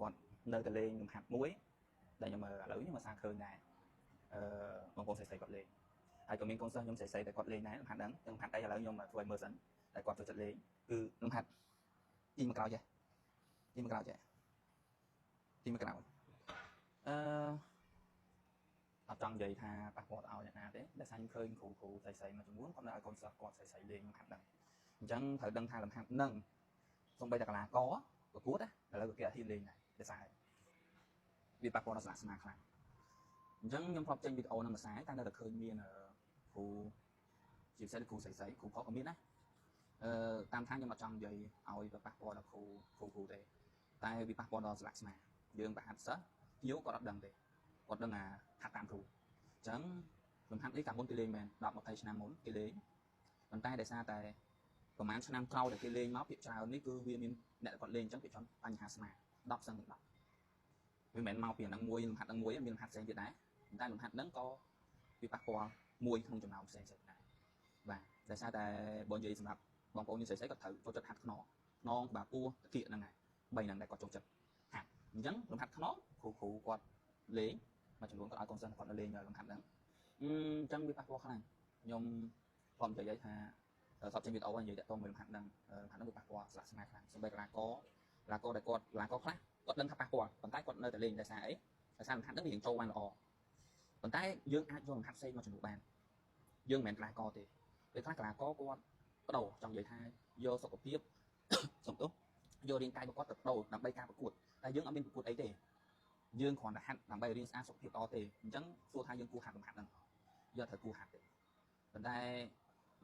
គាត់នៅតែលេងលំហាត់មួយដែលខ្ញុំឥឡូវខ្ញុំមកសាឃើញដែរបងប្អូនស្រីៗគាត់លេងហើយក៏មានកូនសិស្សខ្ញុំស្រីៗតែគាត់លេងដែរលំហាត់ហ្នឹងលំហាត់អីឥឡូវខ្ញុំធ្វើឲ្យមើលសិនតែគាត់ចូលចិត្តលេងគឺលំហាត់ទីមកក្រោយចេះទីមកក្រោយចេះទីមកក្រោយអត់ចង់និយាយថាប៉ះពាល់ឲ្យអ្នកណាទេដែលខ្ញុំឃើញគ្រូស្រីៗមួយចំនួនគាត់នៅឲ្យកូនសិស្សគាត់ស្រីៗលេងលំហាត់ហ្នឹងអញ្ចឹងត្រូវដឹងថាលំហាត់ហ្នឹងសូម្បីតែកីឡាករប្រកួតណាឥឡូវក៏គេអត់ហ៊ានលេងដែរដោយសារវាប៉ះពាល់ដល់ស្លាកស្នាខ្លាំងអញ្ចឹងខ្ញុំធ្លាប់ចេញវីដេអូហ្នឹងមួយខ្សែតែនៅតែឃើញមានគ្រូជាពិសេសគ្រូស្រីៗគ្រូខក៏មានណាតាមថាខ្ញុំអត់ចង់និយាយឲ្យប៉ះពាល់ដល់គ្រូទេតែវាប៉ះពាល់ដល់ស្លាកស្នាយើងប្រហាត់សិស្សយោគាត់អត់ដឹងទេគាត់ដឹងថាហាត់តាមគ្រូអញ្ចឹងលំហាត់នេះកាលមុនគេលេងមែន10 20ឆ្នាំមុនគេលេងប៉ុន្តែដោយសារតែប្រហែលឆ្នាំក្រោយដែលគេលេងមកភាគច្រើននេះគឺវាមានអ្នកគាត់លេងអញ្ចឹងភាគច្រើនបញ្ហាស្មា10សឹង10វាមិនមែនមកពីអានឹងមួយលំហាត់នឹងមួយមានលំហាត់ផ្សេងទៀតដែរតែលំហាត់ហ្នឹងក៏វាប៉ះពាល់មួយក្នុងចំណោមផ្សេងៗដែរបាទដោយសារតែបើនិយាយសម្រាប់បងប្អូនយើងស្រីៗគាត់ត្រូវចូលចិត្តហាត់ខ្នងក្បាលពោះតាគៀកហ្នឹងហើយ3ហ្នឹងដែលគាត់ចូលចិត្តហាត់អញ្ចឹងលំហាត់ខ្នងគ្រូគាត់លេងមួយចំនួនគាត់ឲ្យកូនសិស្សគាត់នៅលេងលំហាត់ហ្នឹងអញ្ចឹងវាប៉ះពាល់ខ្លាំងខ្ញុំព្រមនិយាយថាសពចេញវីដេអូនិយាយតាក់ទងមួយលំហាត់ហ្នឹងវាប៉ះពាល់ស្លាកស្នាខ្លាំងសូម្បីកីឡាករដែលគាត់ខ្លះគាត់ដឹងថាប៉ះពាល់ប៉ុន្តែគាត់នៅតែលេងដោយសារអីដោយសារលំហាត់ហ្នឹងវារៀងចូលបានល្អប៉ុន្តែយើងអាចយកលំហាត់ផ្សេងមកជំនួសបានយើងមិនមែនកីឡាករទេពេលខ្លះកីឡាករគាត់បដូរចង់និយាយថាយកសុខភាពសុខទុះយករាងកាយរបស់គាត់ទៅបដូរដើម្បីការប្រកួតតែយើងអត់មានប្រកួតអីទេយើងគ្រាន់តែហាត់ដើម្បីរៀនស្អាតសុខភាពល្អទេអញ្ចឹងសួរថាយើងគួរហាត់លំហាត់ហ្នឹងយកត្រូវគួរហាត់ទេប៉ុន្តែ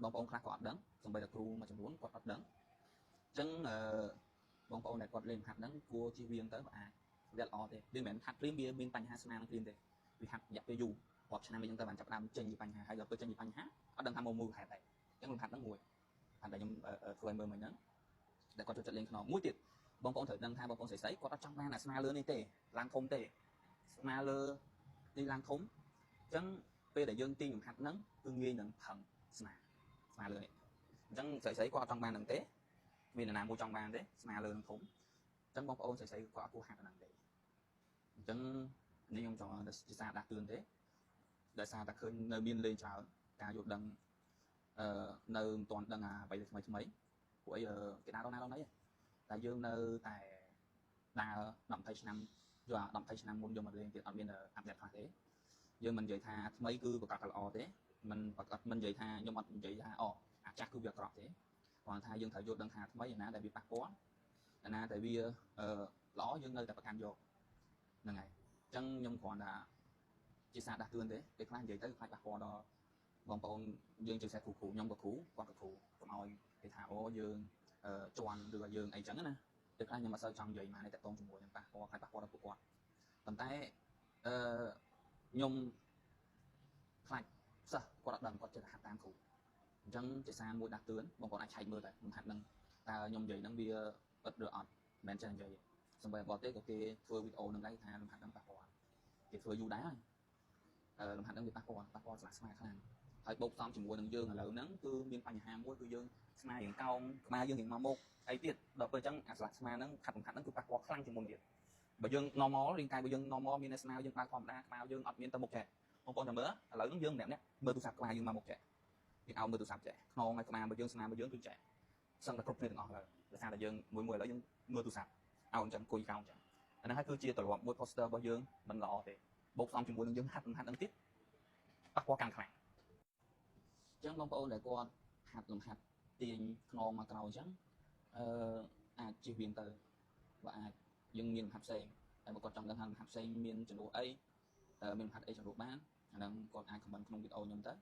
បងប្អូនខ្លះក៏អត់ដឹងសូម្បីតែគ្រូមួយចំនួនគាត់អត់ដឹងអញ្ចឹងបងប្អូនដែលគាត់លេងហាត់ហ្នឹងគួរជៀសវាងទៅអាចវាល្អទេវាមិនមែនហាត់ព្រាមវាមានបញ្ហាស្នានឹងព្រាមទេវាហាត់រយៈពេលយូររាប់ឆ្នាំអញ្ចឹងទៅបានចាប់ដើមចេញពីបញ្ហាហើយដល់ពេលចេញពីបញ្ហាអត់ដឹងថាមកមូលហេតុអីអញ្ចឹងលំហាត់ហ្នឹងមួយហាត់តែខ្ញុំធ្វើឲ្យមើលមិញហ្នឹងតែគាត់ចូលចិត្តលេងខ្នងមួយទៀតបងប្អូនត្រូវដឹងថាបងប្អូនស្រីៗគាត់អត់ចង់បានអាស្មាលើនេះទេឡើងធំទេស្មាលើនេះឡើងធំអញ្ចឹងពេលដែលយើងទាញលំហាត់ហ្នឹងគឺងាយនឹងផឹងស្មាលើនេះអញ្ចឹងស្រីៗគាត់អត់ចង់បានហ្នឹងទេមានអ្នកណាមួយចង់បានទេស្មាលើនឹងធំអញ្ចឹងបងប្អូនស្រីៗគាត់អត់គួរហាត់ហ្នឹងទេអញ្ចឹងនេះខ្ញុំចង់ជាសារដាស់តឿនទេដោយសារតែឃើញនៅមានលេងច្រើនការយល់ដឹងនៅមិនទាន់ដឹងអ្វីថ្មីពួកអីគេដើរដល់ណាអីតែយើងនៅតែដើរ10-20ឆ្នាំយក10-20ឆ្នាំមុនយកមកលេងទៀតអត់មានអាប់ដេតខ្លះទេយើងមិននិយាយថាថ្មីគឺប្រកាសល្អទេមិននិយាយថាខ្ញុំអត់និយាយថាអាចាស់គឺវាអាក្រក់ទេគ្រាន់ថាយើងត្រូវយល់ដឹងថាថ្មីឯណាដែលវាប៉ះពាល់ឯណាដែលវាល្អយើងនៅតែប្រកាន់យកហ្នឹងហើយអញ្ចឹងខ្ញុំគ្រាន់តែជាសារដាស់តឿនទេពេលខ្លះនិយាយទៅខ្លាចប៉ះពាល់ដល់បងប្អូនយើងជាពិសេសគ្រូខ្ញុំក៏គ្រូគាត់ក៏គ្រូកុំឲ្យគេថាយើងជន់ឬក៏យើងអីចឹងណាពេលខ្លះខ្ញុំអត់សូវចង់និយាយមកនេះតកតងជាមួយនឹងប៉ះពាល់ខ្លាចប៉ះពាល់ដល់ពួកគាត់ប៉ុន្តែខ្ញុំខ្លាចសិស្សគាត់អត់ដឹងគាត់ចិត្តហាត់តាមគ្រូអញ្ចឹងជាសារមួយដាស់តឿនបងប្អូនអាចឆែកមើលតែខ្ញុំហាត់នឹងតើខ្ញុំនិយាយហ្នឹងវាអត់ឬអត់មិនមែនចេះនិយាយសូម្បីបរទេសក៏គេធ្វើវីដេអូនឹងដែរថាលំហាត់នឹងប៉ះពាល់គេធ្វើយូរដែរហើយលំហាត់នឹងវាប៉ះពាល់ស្លាកស្មាខ្លាំងហើយបូកផ្សំជាមួយនឹងយើងឥឡូវហ្នឹងគឺមានបញ្ហាមួយគឺយើងស្មារៀងកោងក្បាលយើងរៀងមកមុខអីទៀតដល់ពេលអញ្ចឹងអាស្លាកស្មាហ្នឹងខាត់លំហាត់ហ្នឹងគឺប៉ះពាល់ខ្លាំងជាងមុនទៀតបើយើង normal រាងកាយរបស់យើង normal មានស្មាយើងបើកធម្មតាក្បាលយើងអត់មានទៅមុខចេះបងប្អូនតែមើលឥឡូវហ្នឹងយើងម្នាក់មើលទូរស័ព្ទក្បាលយើងមកមុខចេះយើងឲ្យមើលទូរស័ព្ទចេះខ្នងហើយក្បាលរបស់យើងស្មារបស់យើងគឺចេះសឹងតែគ្រប់គ្នាទាំងអស់ហើយដោយសារតែយើងមួយឥឡូវយើងមើលទូរស័ព្ទឲ្យអញ្ចឹងអង្គុយកោងអញ្ចឹងអាហ្នឹងហើយគឺជាទម្លាប់មួយ poster របស់យើងមិនល្អទេបូកផ្សំជាមួយនឹងយើងហាត់ហ្នឹងទៀតប៉ះពាល់កាន់ខ្លាំងអញ្ចឹងបងប្អូនដែលគាត់ហាត់លំហាត់ទាញខ្នងមកក្រោយអញ្ចឹងអាចជិះវិញទៅបើអាចយើងមានលំហាត់ផ្សេងតែបើគាត់ចង់ដឹងថាលំហាត់ផ្សេងមានចំនួនអីមានលំហាត់អីចំនួនបានអាហ្នឹងគាត់អាច comment ក្នុងវីដេអូខ្ញុំទៅ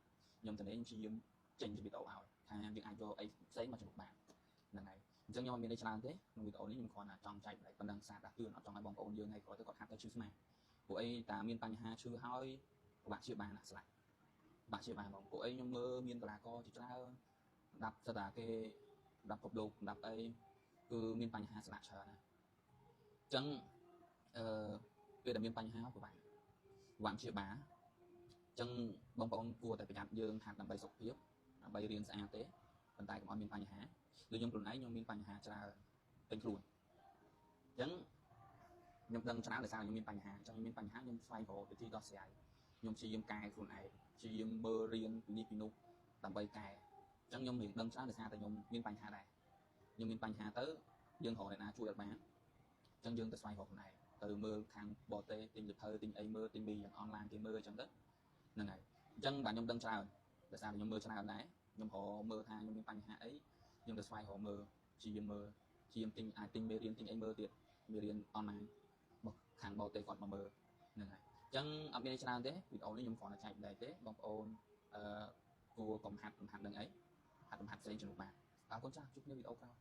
ខ្ញុំទៅនេះព្យាយាមចេញវីដេអូឲ្យថាយើងអាចយកអីផ្សេងមកចំនួនបានហ្នឹងហើយអញ្ចឹងខ្ញុំអត់មានអីច្រើនទេក្នុងវីដេអូនេះខ្ញុំគ្រាន់តែចង់ចែកប៉ុណ្ណឹងសារដាស់តឿនអត់ចង់ឲ្យបងប្អូនយើងឲ្យគាត់ទៅគាត់ហាត់ទៅឈឺស្មាពួកអីតាមានបញ្ហាឈឺហើយពិបាកជាបានស្លាប់បាក់ជាបានបងពួកអីខ្ញុំមើលមានកីឡាករជាច្រើនដាប់ស្ដាគេដាប់គ្រប់លោកដាប់អីគឺមានបញ្ហាស្លាកច្រើនណាអញ្ចឹងពេលដែលមានបញ្ហាពិបាកជាបានអញ្ចឹងបងប្អូនគួរតែប្រយ័ត្នយើងហាត់ដើម្បីសុខភាពដើម្បីរៀនស្អាតទេប៉ុន្តែកុំឲ្យមានបញ្ហាដូចខ្ញុំខ្លួនឯងខ្ញុំមានបញ្ហាច្រើនពេញខ្លួនអញ្ចឹង ខ្ញុំដឹងច្រើនដោយសារខ្ញុំមានបញ្ហាអញ្ចឹងខ្ញុំមានបញ្ហាខ្ញុំស្វែងរកវិធីដោះស្រាយខ្ញុំព្យាយាមកែខ្លួនឯងព្យាយាមមើលរៀនពីនេះពីនោះដើម្បីកែអញ្ចឹងខ្ញុំរៀនដឹងច្រើនដោយសារតែខ្ញុំមានបញ្ហាដែរខ្ញុំមានបញ្ហាទៅយើងរកអ្នកណាជួយអត់បានអញ្ចឹងយើងទៅស្វែងរកខ្លួនឯងទៅមើលខាងបរទេសទិញលិភៅទិញអីមើលទិញមីយ៉ាងអនឡាញគេមើលអញ្ចឹងទៅហ្នឹងហើយអញ្ចឹងបាទខ្ញុំដឹងច្រើនដោយសារខ្ញុំមើលច្រើនដែរខ្ញុំរកមើលថាខ្ញុំមានបញ្ហាអីខ្ញុំទៅស្វែងរកមើលព្យាយាមមើលព្យាយាមទិញអាចទិញមេរៀនទិញអីមើលទៀតមេរៀនអនឡាញមកខាងបរទេសគាត់មកមើលហ្នឹងហើយអញ្ចឹងអត់មានច្រើនទេវីដេអូនេះខ្ញុំគ្រាន់តែចែកម្លែកទេបងប្អូនគួរកុំហាត់នឹងអីហាត់ផ្សេងជំនួសបានអរគុណចាស់ជួបគ្នាវីដេអូក្រោយ